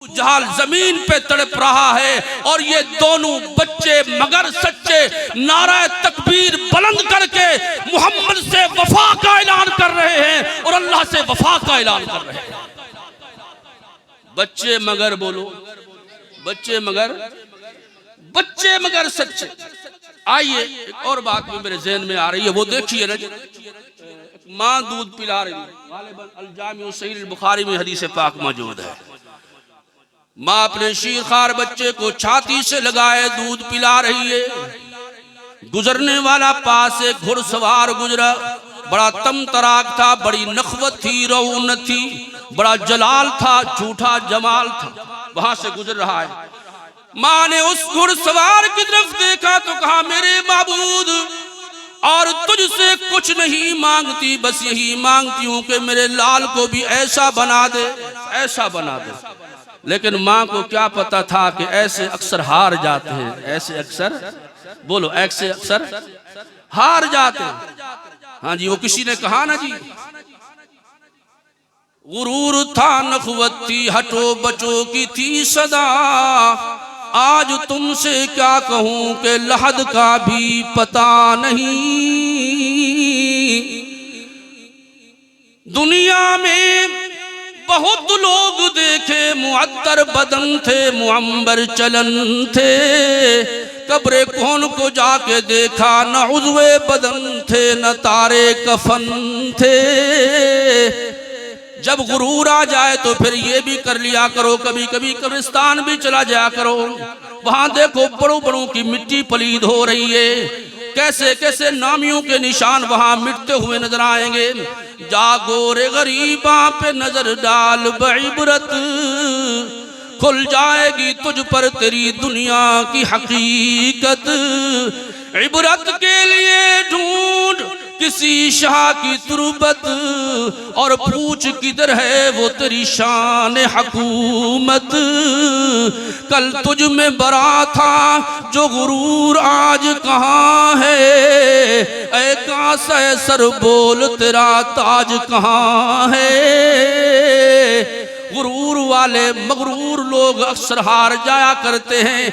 जहाल जमीन पे तड़प रहा है और ये दोनों बच्चे मगर सच्चे नारा तकबीर बुलंद करके मोहम्मद से वफा का ऐलान कर रहे हैं और अल्लाह से वफा का ऐलान कर रहे हैं। बच्चे मगर बोलो, बच्चे मगर सच्चे। आइए एक और बात भी मेरे ज़हन में आ रही है, वो देखिए ना, माँ दूध पिला रही है। गालिबन अल जामी सहीह बुखारी में हदीस पाक मौजूद है। माँ अपने शीरखार बच्चे को छाती से लगाए दूध पिला रही है। गुजरने वाला पास एक घुड़सवार गुजरा, बड़ा तमतराक था, बड़ी नखवत थी, रौनक थी, बड़ा जलाल था, झूठा जमाल था, वहां से गुजर रहा है। माँ ने उस घुड़सवार की तरफ देखा तो कहा, मेरे माबूद, और तुझसे कुछ नहीं मांगती, बस यही मांगती हूं कि मेरे लाल को भी ऐसा बना दे, ऐसा बना दे। लेकिन माँ को क्या पता था कि ऐसे अक्सर हार जाते हैं, ऐसे अक्सर बोलो, ऐसे अक्सर हार जाते हैं। हाँ जी, वो किसी ने कहा ना जी, गुरूर था नखवत थी, हटो बचो की थी सदा, आज तुमसे क्या कहूं कि लहद का भी पता नहीं। दुनिया में बहुत लोग देखे, मुअत्तर बदन थे, मुअम्बर चलन थे, कब्रे कौन को जाके देखा, न उज़्वे बदन थे, न तारे कफन थे। जब गुरूर आ जाए तो फिर ये भी कर लिया करो, कभी कभी कब्रिस्तान भी चला जाया करो, वहां देखो बड़ों बड़ों की मिट्टी पलीद हो रही है, कैसे कैसे नामियों के निशान वहां मिटते हुए नजर आएंगे। जागो रे गरीबा पे नजर डाल, बइबरत खुल जाएगी तुझ पर तेरी दुनिया की हकीकत। इबरत के लिए ढूंढ किसी शाह की तुरबत, और पूछ किधर है वो तेरी शान हकूमत। कल तुझ में बरा था जो गुरूर आज कहाँ है, ऐ कासे सर बोल तेरा ताज कहाँ है। गुरूर वाले मगरूर लोग अक्सर हार जाया करते हैं।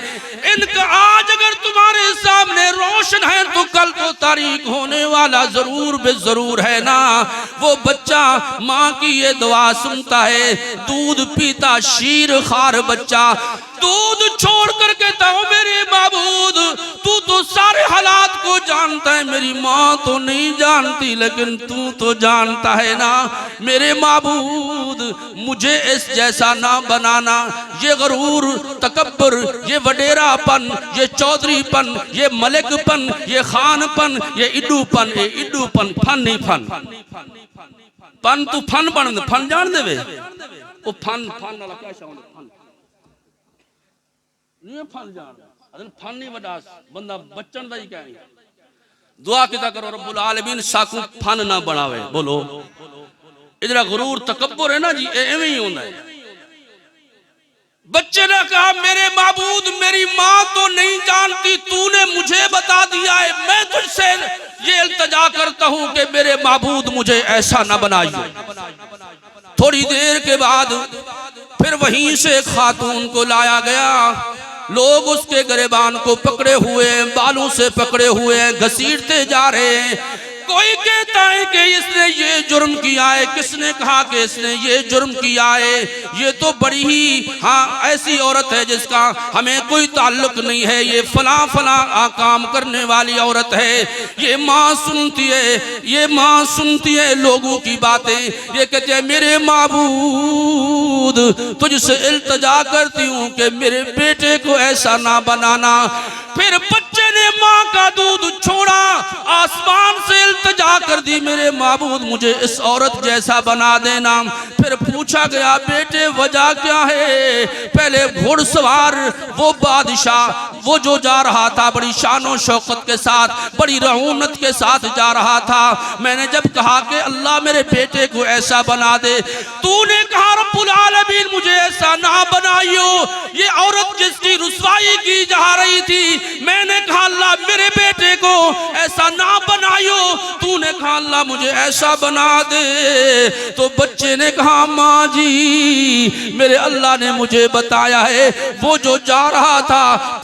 इनका आज अगर तुम्हारे सामने रोशन है तो कल तो तारीक होने वाला जरूर बेजरूर है ना। वो बच्चा माँ की ये दुआ सुनता है, दूध पीता शीर खार बच्चा दूध छोड़ कर कहता हो, मेरे माबूद तू तो सारे हालात को जानता है, मेरी माँ तो नहीं जानती लेकिन तू तो जानता है ना। मेरे माबूद मुझे इस जैसा ना बनाना, ये गरूर तकब्बुर, ये वडेरापन, ये चौधरीपन, ये मलिकपन, ये खानपन, ये इड्डूपन फन नहीं फन पन तू फन बन फन जान देवे वो फन वाला क्या शब्द फन नहीं फन जान अदन फन नहीं वडा बंदा बच्चन दा ही कहनी। दुआ किता करो रब्बुल आलमीन साकू फन ना बनावे। बोलो इधर गुरूर तकब्बुर है ना जी, एवें ही होता है। बच्चे ने कहा, मेरे माबूद मेरी माँ तो नहीं जानती, तूने मुझे बता दिया है, मैं तुझसे ये इल्तिजा करता हूं कि मेरे माबूद मुझे ऐसा न बनाइए। थोड़ी देर के बाद फिर वहीं से खातून को लाया गया। लोग उसके गिरबान को पकड़े हुए, बालों से पकड़े हुए घसीटते जा रहे हैं। कोई कहता है कि इसने ये जुर्म किया है, किसने कहा कि इसने ये जुर्म किया है, ये तो बड़ी ही हाँ ऐसी औरत है जिसका हमें कोई ताल्लुक नहीं है, ये फला फला काम करने वाली औरत है। ये माँ सुनती है, ये माँ सुनती है लोगों की बातें। ये कहते हैं, मेरे माबूद तुझसे इल्तिजा करती हूँ कि मेरे बेटे को ऐसा ना बनाना। फिर बच्चे ने माँ का दूध छोड़ा, आसमान से इल्तिजा कर दी, मेरे माबूद मुझे इस औरत जैसा बना देना। फिर पूछा गया, बेटे वजह क्या है? पहले घुड़सवार वो बादशाह वो जो जा रहा था बड़ी शानो शौकत के साथ, बड़ी रऊनत के साथ जा रहा था। मैंने जब कहा कि अल्लाह मेरे बेटे को ऐसा बना दे, तूने कहा रब्बुल आलमीन मुझे ऐसा ना बनाइयो। ये औरत जिसकी रुसवाई की जा रही थी, मैंने कहा अल्लाह मेरे बेटे को ऐसा ना बनायो। तूने कहा अल्लाह मुझे ऐसा बना दे। तो बच्चे ने कहा माँ जी मेरे अल्लाह ने मुझे बताया है वो जो जा रहा था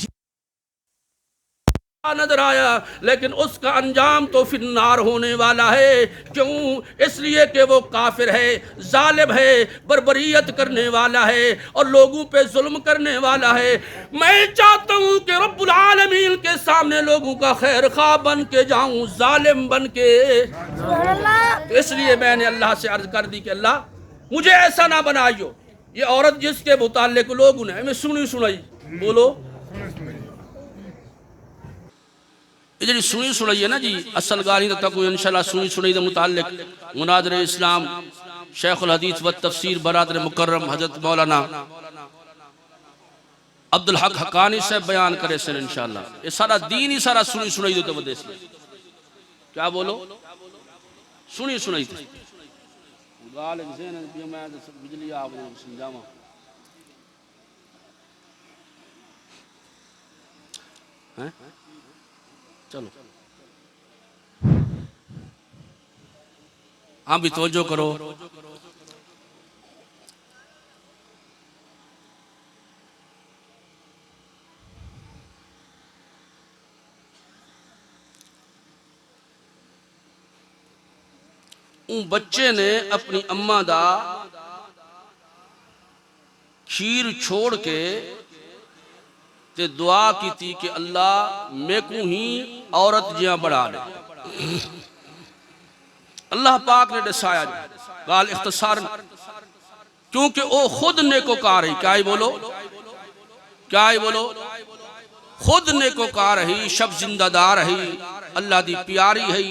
नजर आया, लेकिन उसका अंजाम तो फिन्नार होने वाला है। क्यों? इसलिए कि वो काफिर है, जालिम है, बर्बरियत करने वाला है और लोगों पे जुल्म करने वाला है। मैं चाहता हूं कि रब्बुल आलमीन के सामने लोगों का खैर खा बन के जाऊं, जालिम बन के। तो इसलिए मैंने अल्लाह से अर्ज कर दी कि अल्लाह मुझे ऐसा ना बनाइयो। ये औरत जिसके मुताल्लिक लोगों ने हमें सुनी सुनाई, बोलो ये जी सुनी सुनाई है ना जी, असल गाली तक इंशाल्लाह सुनी सुनाई के मुताल्लिक मुनाज़िर इस्लाम शेखुल हदीस व तफसीर बरादर मुकर्रम हजरत मौलाना अब्दुल हक हकानी से बयान करे सर इंशाल्लाह। ये सारा दीन ही सारा सुनी सुनाई देते वजह से। क्या बोलो? सुनी सुनाई थी गाल बिजली आप समझावा। चलो आप भी तवज्जो करो। बच्चे ने अपनी अम्मा दा खीर छोड़ के ते दुआ की थी कि अल्लाह मेकू ही औरत जिया बढ़ा ले। अल्लाह पाक ने दसाया गाल इख्तिसार, क्योंकि वो खुद नेकोकार है। क्या ही बोलो? क्या ही बोलो? खुद नेकोकार है, शब जिंदादार है, अल्लाह दी प्यारी है।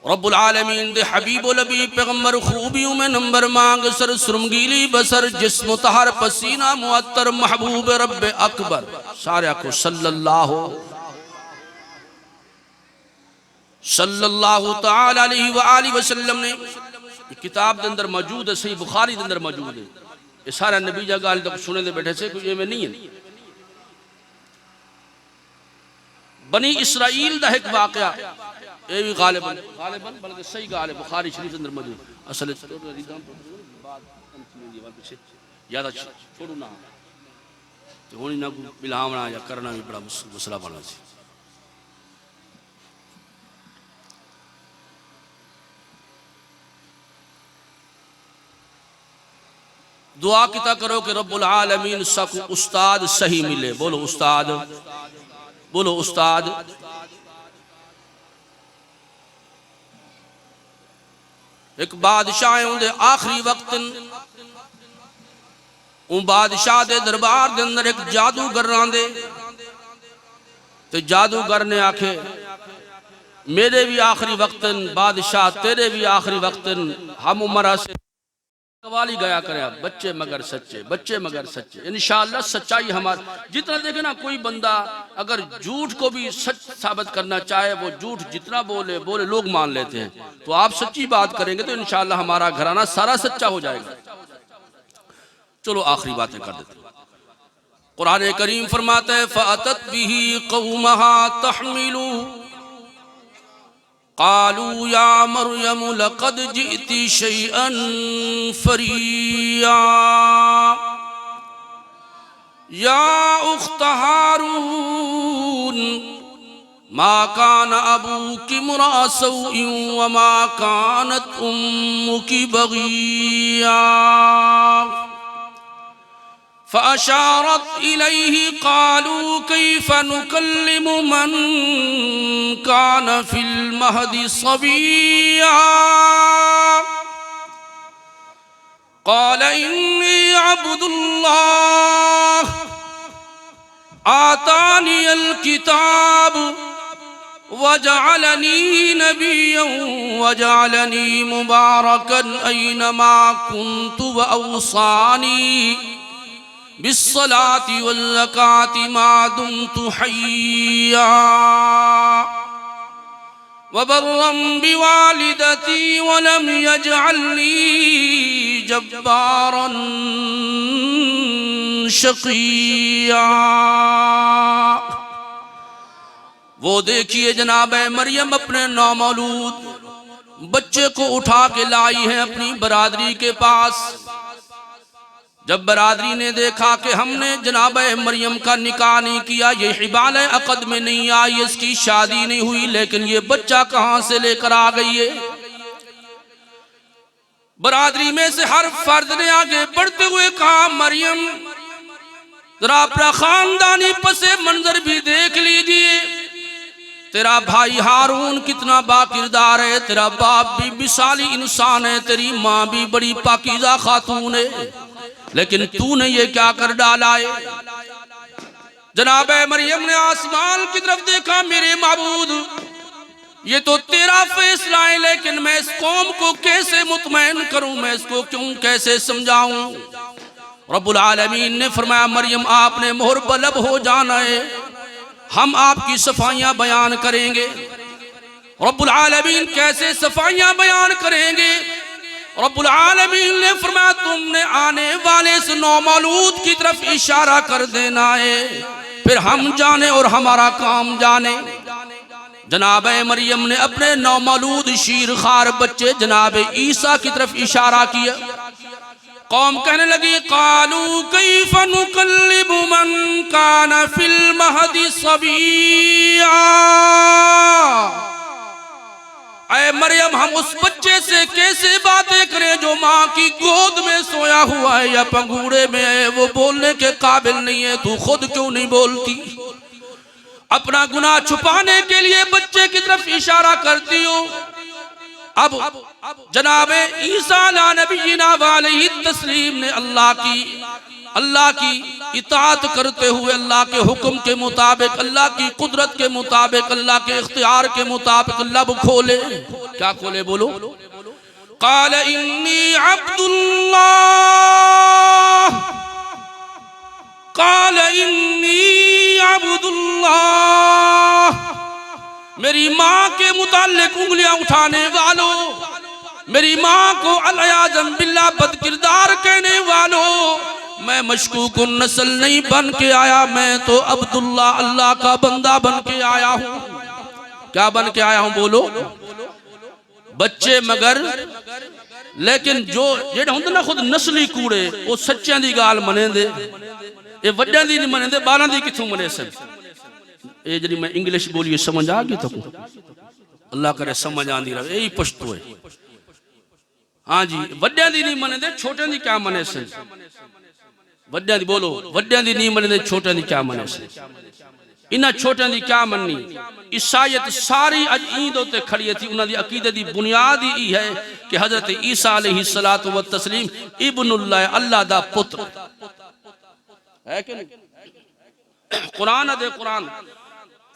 रब्बुल आलमीन दे हबीबुल नबी पैगंबर खूबियों में नंबर मांग सर सुरमगीली बसर जिस्म तहर पसीना मुअत्तर महबूब रब्बे अकबर सारे को सल्लल्लाहु ताला अलैहि व आलिहि वसल्लम ने किताब के अंदर मौजूद है, सही बुखारी के अंदर मौजूद है। ये सारा नबी जा गाल तक सुने दे बैठे से कुछ में नहीं है। बनी इसराइल दा एक वाकया ये भी गालिबन बल्कि सही गाल है, बुखारी शरीफ के अंदर मौजूद। असल ज्यादा छोड़ू ना तो होनी ना बिलावना या करना भी बड़ा मसला बना सी। दुआ किता करो कि रब्बुल आलमीन सबको उस्ताद सही मिले। बोलो उस्ताद, बोलो उस्ताद। एक बादशाह उनके आखिरी वक्त बादशाह के दरबार के अंदर एक जादूगर आंदे तो जादूगर ने आखे मेरे भी आखिरी वक्त बादशाह तेरे भी आखिरी वक्त हम उमरा से कवाली गया करें बच्चे मगर सच्चे, बच्चे मगर सच्चे। इंशाअल्लाह सच्चाई हमारा जितना देखे ना, कोई बंदा अगर झूठ को भी सच साबित करना चाहे वो झूठ जितना बोले बोले लोग मान लेते हैं। तो आप सच्ची बात करेंगे तो इंशाअल्लाह हमारा घराना सारा सच्चा हो जाएगा। चलो आखिरी बातें कर देते हैं। कुरान करीम फरमाता है फ़अतत बिही कौमहा तहमिलू क़ालू या मरियम लक़द जिअति शैअन फ़रिया या उख्त हारून मा कान अबूकी इम्रअ सौइन व मा कानत उम्मुकी बग़िया फ़अशारत इलैहि क़ालू कैफ़ नुकल्लिमु मन कान फ़िल महदि सबिय्या क़ाल इन्नी अब्दुल्लाह आतानियल किताब वजअलनी नबिय्यन वजअलनी मुबारकन ऐनमा कुन्तु व औसानी बिस्सलाति वज़्ज़काति मा दुम्तु हय्या व बर्रन बिवालिदती व लम यजअलनी जब्बारन शक़िय्या। वो देखिए जनाब मरियम अपने नौमौलूद बच्चे को उठा के लाई है अपनी बरादरी के पास। जब बरादरी ने देखा कि हमने जनाब मरियम का निकाह नहीं किया, ये हिबाल अक़द में नहीं आई, इसकी शादी नहीं हुई, लेकिन ये बच्चा कहाँ से लेकर आ गई है। बरादरी में से हर फर्द ने आगे बढ़ते हुए कहा, मरियम जरा अपना खानदानी पसे मंजर भी देख लीजिए। तेरा भाई हारून कितना बाकिरदार है, तेरा बाप भी मिसाली इंसान है, तेरी माँ भी बड़ी पाकीज़ा खातून है, लेकिन तूने ये क्या कर डाला है। जनाब मरियम ने आसमान की तरफ देखा, मेरे माबूद ये तो तेरा फैसला है, लेकिन मैं इस कौम को कैसे मुतमईन करूं, मैं इसको क्यों कैसे समझाऊं। रब्बुल आलमीन ने फरमाया, मरियम आपने मोहर बलब हो जाना है, हम आपकी सफाइयां बयान करेंगे। रब्बुल आलमीन कैसे सफाइयां बयान करेंगे। रब्बुल आलमीन ने फरमाया, तुमने आने वाले इस नौमौलूद की तरफ इशारा कर देना है, फिर हम जाने और हमारा काम जाने। जनाब मरियम ने अपने नौमौलूद शीरखार बच्चे जनाब ईसा की तरफ इशारा किया। कौम कहने लगी, कालू कैफ नुकल्लिबु मन काना फिल महदी सबिया। ऐ मरियम, हम उस बच्चे से कैसे बातें करें जो माँ की गोद में सोया हुआ है या पंगूड़े में है, वो बोलने के काबिल नहीं है, तू खुद क्यों नहीं बोलती। अपना गुनाह छुपाने के लिए बच्चे की तरफ इशारा करती हो। अब जनाब ईसा अला नबीना वालैहि तस्लीम ने अल्लाह की इताअत करते हुए, अल्लाह के हुक्म के मुताबिक, अल्लाह की कुदरत के मुताबिक, अल्लाह के इख्तियार के मुताबिक लब खोले। क्या खोले बोलो? क़ाल इन्नी अब्दुल्लाह, क़ाल इन्नी अब्दुल्लाह। मेरी माँ के मुताल्लिक उंगलियां उठाने वालों, मेरी माँ को अल-याज़म बिल्लाह बदकिरदार कहने वालों, मैं मशकूकुन नस्ल नहीं बन के आया, मैं तो अब्दुल्ला अल्लाह का बंदा बन के आया हूँ। क्या बन के आया हूँ बोलो? बच्चे मगर, लेकिन जो जेड़े होंदे ना खुद नस्ली कूड़े, वो सच्चियां दी गाल मनेंदे, ये वड्डियां दी नहीं मनेंदे, बालां दी किथों मने सन। ये जी मैं इंग्लिश बोलिए समझ आ गई तो अल्लाह करे समझ आंदी रहे, यही पश्तो है। हाँ जी, वड्डियां दी नहीं मनेंदे, छोटियां दी क्या मने सन। वड्डियां दी बोलो, वड्डियां दी नहीं मनेंदे, छोटियां दी क्या मने सन। इन्हां छोटियां दी क्या मननी। ईसाइत सारी अज ईद उत्ते खड़ी थी। उन्हां दी अकीदे दी बुनियाद ही है कि हजरत ईसा अलैहिस्सलातु व तस्लीम इब्नुल्लाह, अल्लाह दा पुत्र है कि नहीं। कुरान दे कुरान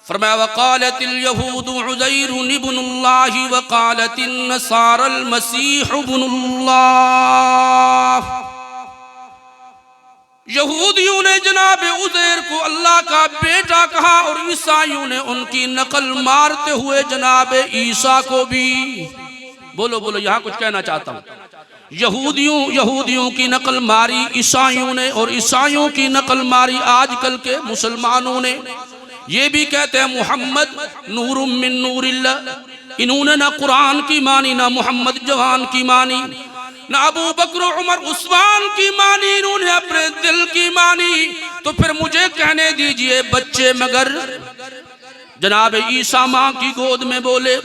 फरमाया, वक़ालतिल यहूदु उज़ैरुन इब्नुल्लाह वक़ालतिन नसारल मसीह इब्नुल्लाह। यहूदियों ने जनाब उज़ैर को अल्लाह का बेटा कहा और ईसाइयों ने उनकी नकल मारते हुए जनाब ईसा को भी। बोलो बोलो, यहाँ कुछ कहना चाहता हूँ। यहूदियों की नकल मारी ईसाइयों ने, और ईसाइयों की नकल मारी आजकल के मुसलमानों ने। ये भी कहते हैं मोहम्मद नूरुम मिन नूरिल्लाह। इन्होंने ना कुरान की मानी, ना मोहम्मद जवान की मानी, ना अबू बकर उमर उस्मान की मानी, इन्होंने अपने दिल की मानी। तो फिर मुझे कहने दीजिए बच्चे मगर। जनाब ईसा माँ की गोद में बोले,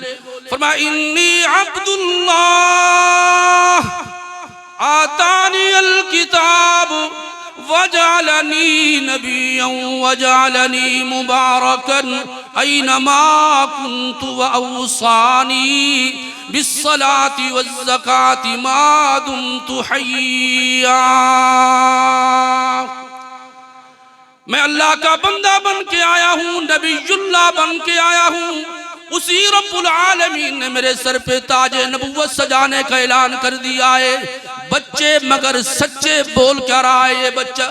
फरमाया इन्नी अब्दुल्लाह आतानी अल किताब वजालनी नबिय्यन वजालनी मुबारकन ऐनमा कुन्तु व औसानी बिस्सलाति वज़्ज़काति मा दुम्तु हय्या। मैं अल्लाह का बंदा बन के आया हूँ, नबीयुल्लाह बन के आया हूँ। उसी रब्बुल आलमीन ने मेरे सर पे ताजे नबुव्वत सजाने का ऐलान कर दिया है। बच्चे मगर सच्चे बोल क्या रहा है ये बच्चा।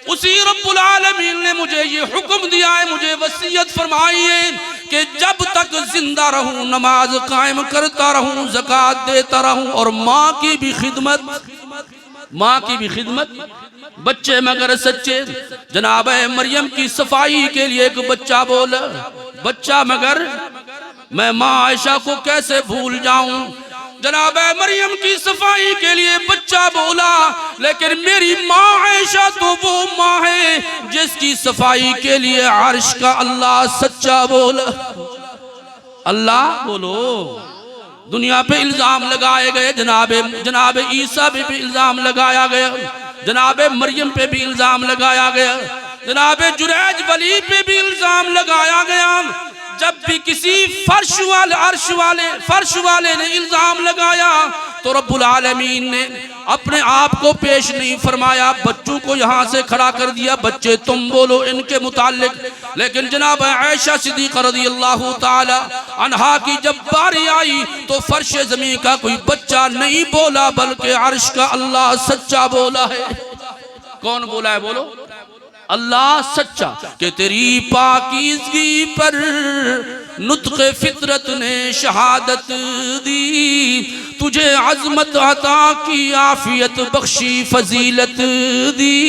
उसी रब्बुल आलमीन ने मुझे ये हुक्म दिया है, मुझे वसीयत फरमाई है कि जब तक जिंदा रहूं नमाज कायम करता रहूं, ज़कात देता रहूं और माँ की भी खिदमत। माँ की भी खिदमत, बच्चे मगर सच्चे। जनाब मरियम की सफाई के लिए एक बच्चा बोला, बच्चा मगर मैं माँ आयशा को कैसे भूल जाऊं। जनाब मरियम की सफाई के लिए बच्चा बोला, लेकिन मेरी माँ आयशा तो वो माँ है जिसकी सफाई के लिए अर्श का अल्लाह सच्चा बोला। अल्लाह बोलो। दुनिया पे इल्जाम लगाए गए, जनाब ईसा पे भी इल्जाम लगाया गया, जनाब मरियम पे भी इल्जाम लगाया गया, जनाब जुरैज वली पे भी इल्जाम लगाया गया। जब भी किसी फर्श वाले ने इल्जाम लगाया तो रब्बुल आलमीन ने अपने आप को पेश नहीं फरमाया, बच्चों को यहाँ से खड़ा कर दिया, बच्चे तुम बोलो इनके मुतालिक। लेकिन जनाब आयशा सिद्दीक़ा रज़ियल्लाहु ताला अन्हा की जब बारी आई तो फर्श ज़मीन का कोई बच्चा नहीं बोला, बल्कि अर्श का अल्लाह सच्चा बोला है। कौन बोला है बोलो? अल्लाह सच्चा। कि तेरी पाकीज़गी पर नुत्क़ फितरत ने शहादत दी, तुझे अज़मत अता की आफियत बख्शी फजीलत दी,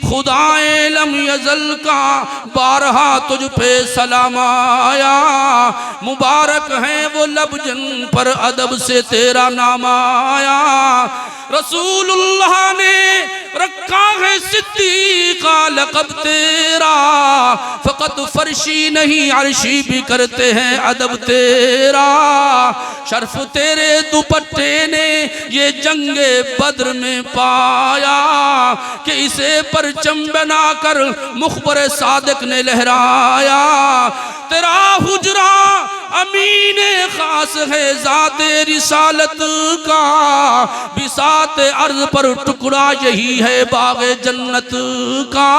खुदाए लम यज़ल का बारहा तुझ पे सलाम आया, मुबारक है वो लब जन पर अदब से तेरा नाम आया। रसूलुल्लाह ने रखा है सिद्दीक़ा लक़ब तेरा, फ़क़त फर्शी नहीं अर्शी भी करते हैं अदब तेरा। शर्फ तेरे दुपट्टे ने ये जंगे बद्र में पाया, कि इसे परचम बनाकर मुखबर सादिक ने लहराया। तेरा हुजरा अमीने खास है ज़ाते रिसालत का, बिसात अर्ज़ पर टुकड़ा यही है बाग़े जन्नत का।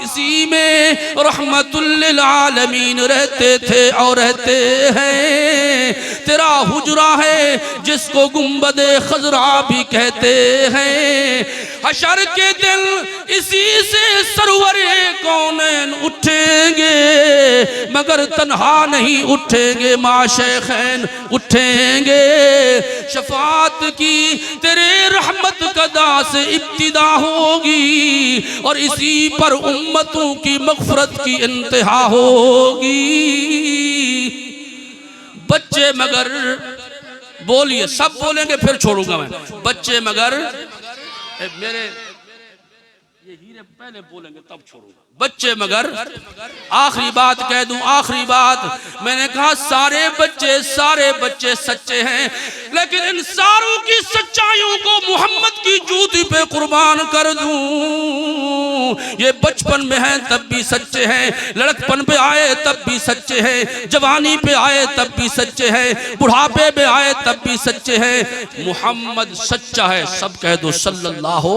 इसी में रहमतुल लिल आलमीन रहते थे और रहते हैं। तेरा हुजरा है जिसको गुंबदे खजरा भी कहते हैं। हशर के दिन इसी से सरवरे कौनैन उठेंगे, मगर तन्हा नहीं उठेंगे, माशैखैन उठेंगे। शफात की तेरे रहमत कदा से इब्तिदा होगी, और इसी पर उम्मतों की मग़फ़िरत की इंतहा होगी। बच्चे मगर बोलिए, सब बोलेंगे फिर छोड़ूंगा मैं। बच्चे मगर मेरे ये हीरे पहले बोलेंगे तब छोड़ूंगा। बच्चे मगर आखिरी बात कह दूं, आखिरी बात मैंने कहा सारे बच्चे सच्चे हैं, लेकिन इन सारों की सच्चाइयों को मोहम्मद की जूती पे कुर्बान कर दूं। ये बचपन में हैं तब भी सच्चे हैं, लड़कपन पे आए तब भी सच्चे हैं, जवानी पे आए तब भी सच्चे हैं, बुढ़ापे पे आए तब भी सच्चे हैं। मोहम्मद सच्चा है, सब कह दो सल्लल्लाहु।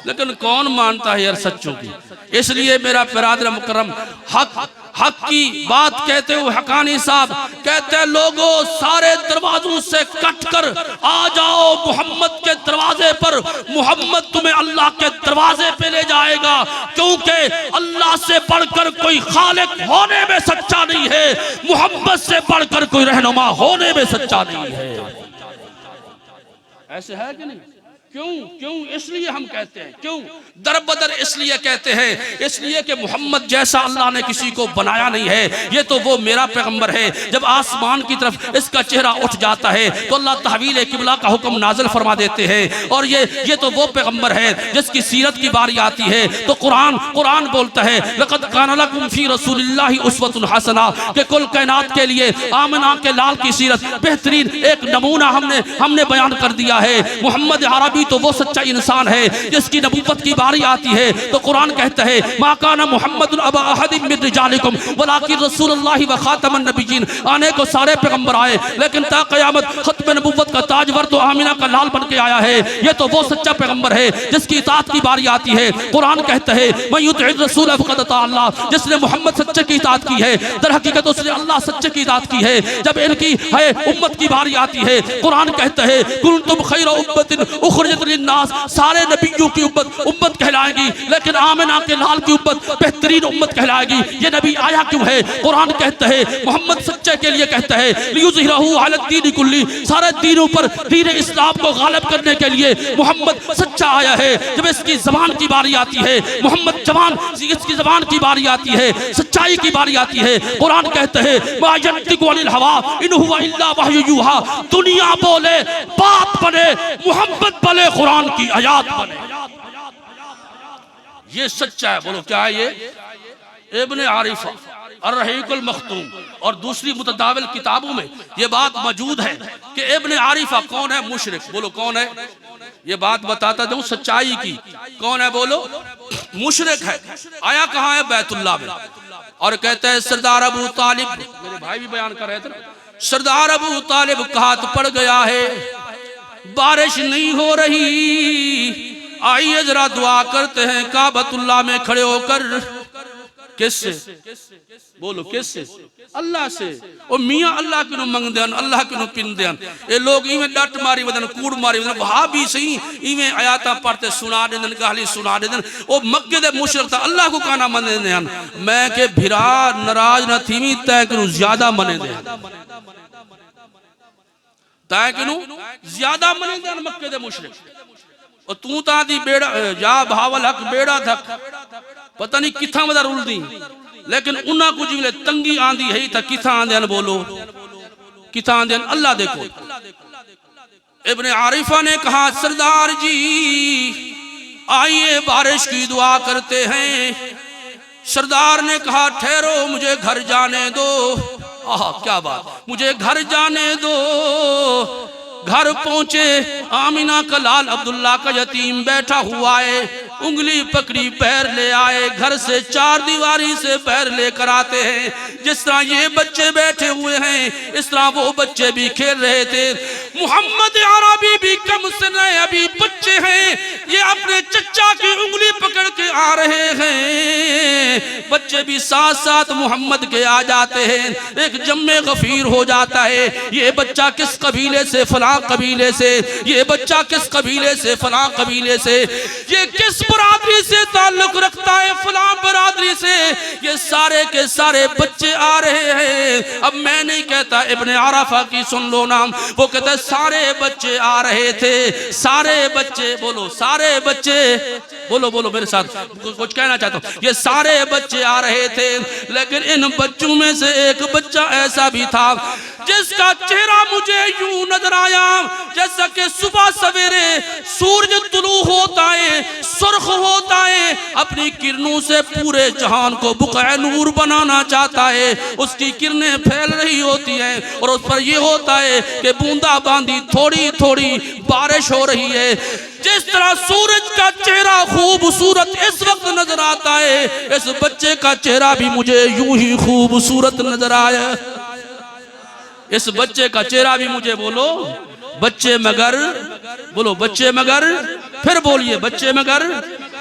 लेकिन कौन मानता है यार सच्चों की? इसलिए मेरा बिरादर मुकर्रम हक की बात कहते हुए हकानी साहब कहते हैं, लोगों सारे दरवाजों से कटकर आ जाओ मोहम्मद के दरवाजे पर, मोहम्मद तुम्हें अल्लाह के दरवाजे पे ले जाएगा, क्योंकि अल्लाह से बढ़कर कोई खालिक होने में सच्चा नहीं है, मोहम्मद से बढ़कर कोई रहनुमा होने में सच्चा नहीं है। ऐसे है कि नहीं? क्यों इसलिए हम कहते हैं, क्यों दर बदर इसलिए कहते हैं, इसलिए कि मोहम्मद जैसा अल्लाह ने किसी को बनाया नहीं है। ये तो वो मेरा पैगंबर है, जब आसमान की तरफ इसका चेहरा उठ जाता है तो अल्लाह तहवील किबला का हुक्म नाजिल फरमा देते हैं। और ये तो वो पैगंबर है जिसकी सीरत की बारी आती है तो कुरान बोलता है, लक़द काना लकुम फी रसूलिल्लाहि उस्वतुन हसना, कि कुल कायनात के लिए आमिना के लाल की सीरत बेहतरीन एक नमूना हमने बयान कर दिया है। मोहम्मद अरबी तो वो सच्चा इंसान है जिसकी नबूवत की बारी आती है तो कुरान कहता है, मा काना मुहम्मदुन अबा अहदिम मिन रिजालिकुम वलाकिन रसूलुल्लाहि व खातमुन नबिय्यीन। आने को सारे पैगंबर आए, लेकिन ता क़यामत खत्म नबूवत का ताजवर तो आमिना का लाल बन के आया है। ये तो वो सच्चा पैगंबर है जिसकी इताअत की बारी आती है। कुरान कहता है, मैं युति'र रसूल फ़क़द अता अल्लाह, जिसने मोहम्मद सच्चे की इताअत की है दर हकीकत उसने अल्लाह सच्चे की इताअत की है। जब इनकी है उम्मत की बारी आती है, कुरान कहता है, कुंतुम खैरा उम्मतिन उखरिजत उखरिजत लिन्नास, सारे नबियों की उम्मत कहलाएगी, लेकिन आमिना के लाल की उम्मत बेहतरीन उम्मत कहलाएगी। ये नबी आया क्यों है? कुरान कहता है मोहम्मद सच्चे के लिए कहता है लियुज़हिरहु अलद्दीन कुल्ली, सारे दीनों पर दीन इस्लाम को गालिब करने के लिए मोहम्मद सच्चा आया है। जब इसकी ज़बान की बारी आती है, मोहम्मद जवान इसकी ज़बान की बारी आती है, सच्चाई की बारी आती है, कुरान कहता है मा यंतिकु अनिल हवा इन हुवा इल्ला वह्यु यूहा। दुनिया बोले बात बने, मोहम्मद बोले कुरान की आयत बने। ये सच्चा है। बोलो क्या है ये? इब्ने आरिफा अर्रहीकुल मख्तूम और दूसरी मुतदाविल किताबों में ये बात मौजूद है कि इब्ने आरिफा कौन है? मुशरिक। बोलो कौन है? ये बात बताता जाऊं सच्चाई की। कौन है? बोलो मुशरिक है। आया कहाँ है? बैतुल्लाह में। और कहते हैं सरदार अबू तालिब, मेरे भाई भी बयान कर रहे थे, सरदार अबू तालिब का हाथ पड़ गया है, बारिश नहीं हो रही, आइए जरा दुआ करते हैं काबतुल्लाह में खड़े होकर। किससे? बोलो किससे? अल्लाह से। ओ मियाँ अल्लाह के मंग देन, अल्लाह के पिन देन। ये लोग इवें डट मारी वदन, कूड़ मारी वदन, वहाँ भी सही इवें आयाता पढ़ते सुना देन, गाली सुना देन। ओ मक्के दे मुशरिक था, अल्लाह को काना मने देन। मैं के भिरा नाराज न थीवी तय कनु ज्यादा मने दे, तय कनु ज्यादा मने देन मक्के दे मुशरिक। और तू ता दी बेड़ा या भावल हक बेड़ा थक, पता नहीं किथा मदा रुल दी, लेकिन उन्ना कुछ भी तंगी आंदी है था किथा आंदे। बोलो किथा आंदे? अल्लाह देखो। इब्ने आरिफा ने कहा सरदार जी आइए बारिश की दुआ करते हैं। सरदार ने कहा ठहरो मुझे घर जाने दो। आहा क्या बात, मुझे घर जाने दो। घर पहुंचे, आमिना का लाल अब्दुल्ला का यतीम बैठा हुआ है, उंगली पकड़ी पैर ले आए। घर से चार दीवारी से पैर लेकर आते हैं। जिस तरह ये बच्चे बैठे हुए हैं इस तरह वो बच्चे भी खेल रहे थे। मोहम्मद अरबी भी कम से नए अभी बच्चे हैं, ये अपने चचा की उंगली पकड़ के आ रहे हैं। बच्चे भी साथ साथ मोहम्मद के आ जाते हैं। एक जम्मे गफीर हो जाता है, ये बच्चा किस कबीले से? फलां कबीले से। ये बच्चा किस कबीले से? फलां कबीले से। ये किस बरादरी से ताल्लुक रखता है? फलां बरादरी से। ये सारे के सारे बच्चे आ रहे हैं। अब मैं नहीं कहता इब्ने आरिफा की सुन लो नाम, वो कहता है सारे बच्चे आ रहे थे। सारे बच्चे, बोलो सारे बच्चे, बोलो बोलो मेरे साथ, कुछ कहना चाहता हूँ। ये सारे बच्चे आ रहे थे, लेकिन इन बच्चों में से एक बच्चा ऐसा भी था जिसका चेहरा मुझे यूं नजर आया जैसा कि सुबह सवेरे सूरज तुलू होता है, सुर्ख होता है, अपनी किरणों से पूरे जहान को बुक़ए नूर बनाना चाहता है। उसकी किरणें फैल रही होती हैं और उस पर यह होता है कि बूंदा बांदी थोड़ी थोड़ी बारिश हो रही है। जिस तरह सूरज का चेहरा खूबसूरत इस वक्त नजर आता है, इस बच्चे का चेहरा भी मुझे यूं ही खूबसूरत नजर आया। इस बच्चे का चेहरा भी मुझे, बोलो बच्चे मगर, बोलो बच्चे मगर, फिर बोलिए बच्चे मगर।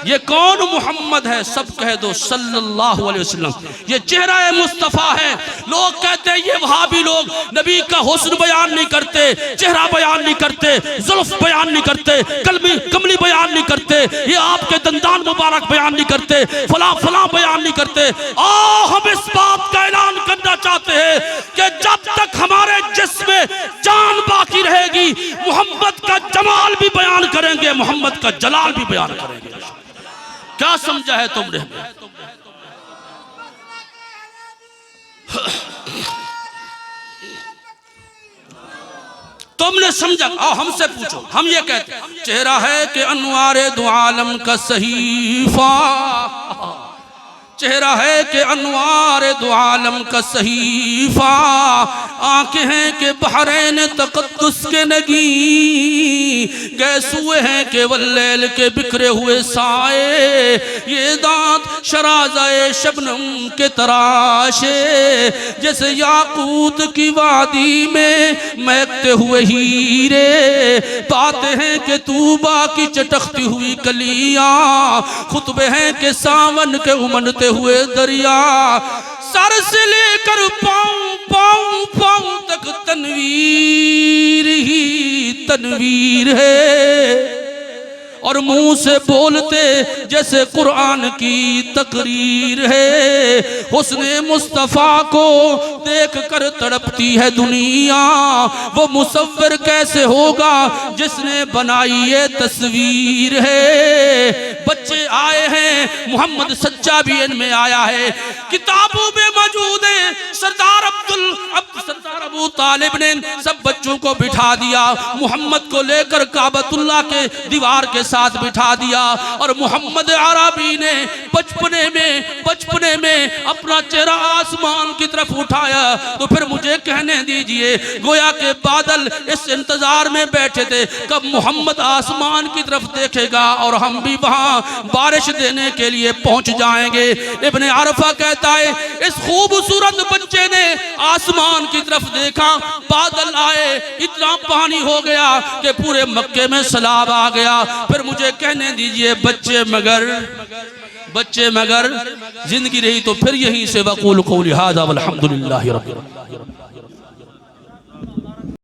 ये कौन मोहम्मद है? सब कह दो सल्लल्लाहु अलैहि वसल्लम। ये चेहरा है मुस्तफ़ा है। लोग कहते हैं ये वहाबी लोग नबी का हुस्न बयान नहीं करते, चेहरा बयान नहीं करते, जुल्फ बयान नहीं करते, कमली बयान नहीं करते, ये आपके दंदान मुबारक बयान नहीं करते, फला फला बयान नहीं करते। हम इस बात का ऐलान करना चाहते हैं कि जब तक हमारे जिस्म में जान बाकी रहेगी मोहम्मद का जमाल भी बयान करेंगे, मोहम्मद का जलाल भी बयान करेंगे। क्या समझा है तुमने? तुमने समझा? आओ हमसे पूछो। हम ये कहते हैं चेहरा है कि अनवारे दो आलम का सहीफा, चेहरा है कि अनवारे दो आलम का सहीफा, आंखें हैं कि बहरैन तक़द्दुस के नगी, गैसुए हैं कि वल्लैल के बिखरे हुए साए, ये दांत शराज़ाए शबनम के तराशे, जैसे याकूत की वादी में महकते हुए हीरे, बातें हैं कि तूबा की चटकती हुई कलियां, खुतबे हैं कि सावन के उमड़ते हुए दरिया, सर से लेकर पांव पांव पांव तक तनवीर ही तनवीर है। और मुंह से बोलते जैसे कुरान की तकरीर है। हुस्ने मुस्तफा को देख कर तड़पती है दुनिया, वो मुसव्विर कैसे होगा जिसने बनाई ये तस्वीर है। बच्चे आए हैं, मोहम्मद सच्चा भी इनमें आया है, किताबों में मौजूद है। सरदार अबू तालिब ने सब बच्चों को बिठा दिया, मोहम्मद को लेकर काबतुल्लाह के दीवार के साथ बिठा दिया और मोहम्मद अरबी ने बचपने में अपना चेहरा आसमान की तरफ उठाया। तो फिर मुझे कहने दीजिए, गोया के बादल इस इंतजार में बैठे थे कब मोहम्मद आसमान की तरफ देखेगा और हम भी वहां बारिश देने के लिए पहुंच जाएंगे। इब्ने अरफा कहता है, इस खूबसूरत बच्चे ने आसमान की तरफ देखा, बादल आए, इतना पानी हो गया कि पूरे मक्के में सैलाब आ गया। फिर मुझे कहने दीजिए, बच्चे मगर जिंदगी रही तो फिर यहीं से वक़ूल क़ौली हाज़ा वल्हम्दुलिल्लाहि रब्बिल आलमीन।